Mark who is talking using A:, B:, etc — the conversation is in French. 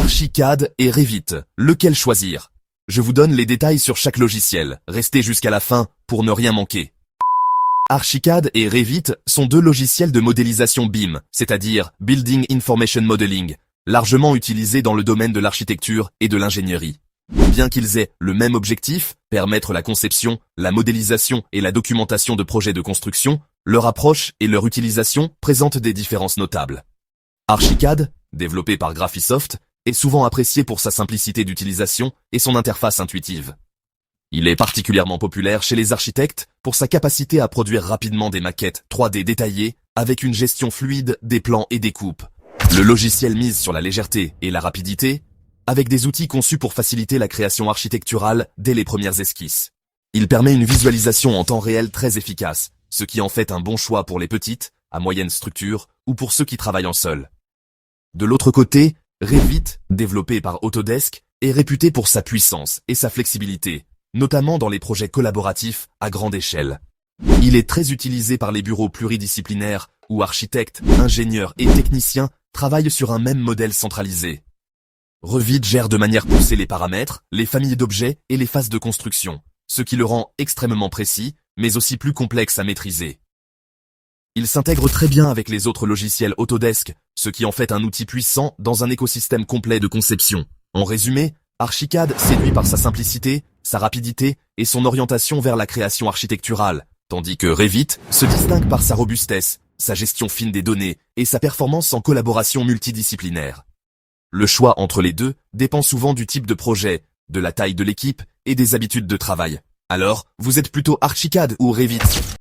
A: Archicad et Revit, lequel choisir? Je vous donne les détails sur chaque logiciel, restez jusqu'à la fin pour ne rien manquer. Archicad et Revit sont deux logiciels de modélisation BIM, c'est-à-dire Building Information Modeling, largement utilisés dans le domaine de l'architecture et de l'ingénierie. Bien qu'ils aient le même objectif, permettre la conception, la modélisation et la documentation de projets de construction, leur approche et leur utilisation présentent des différences notables. Archicad, développé par Graphisoft, est souvent apprécié pour sa simplicité d'utilisation et son interface intuitive. Il est particulièrement populaire chez les architectes pour sa capacité à produire rapidement des maquettes 3D détaillées avec une gestion fluide des plans et des coupes. Le logiciel mise sur la légèreté et la rapidité, avec des outils conçus pour faciliter la création architecturale dès les premières esquisses. Il permet une visualisation en temps réel très efficace, ce qui en fait un bon choix pour les petites, à moyenne structure ou pour ceux qui travaillent en seul. De l'autre côté, Revit, développé par Autodesk, est réputé pour sa puissance et sa flexibilité, notamment dans les projets collaboratifs à grande échelle. Il est très utilisé par les bureaux pluridisciplinaires où architectes, ingénieurs et techniciens travaillent sur un même modèle centralisé. Revit gère de manière poussée les paramètres, les familles d'objets et les phases de construction, ce qui le rend extrêmement précis, mais aussi plus complexe à maîtriser. Il s'intègre très bien avec les autres logiciels Autodesk, ce qui en fait un outil puissant dans un écosystème complet de conception. En résumé, Archicad séduit par sa simplicité, sa rapidité et son orientation vers la création architecturale, tandis que Revit se distingue par sa robustesse, sa gestion fine des données et sa performance en collaboration multidisciplinaire. Le choix entre les deux dépend souvent du type de projet, de la taille de l'équipe et des habitudes de travail. Alors, vous êtes plutôt Archicad ou Revit?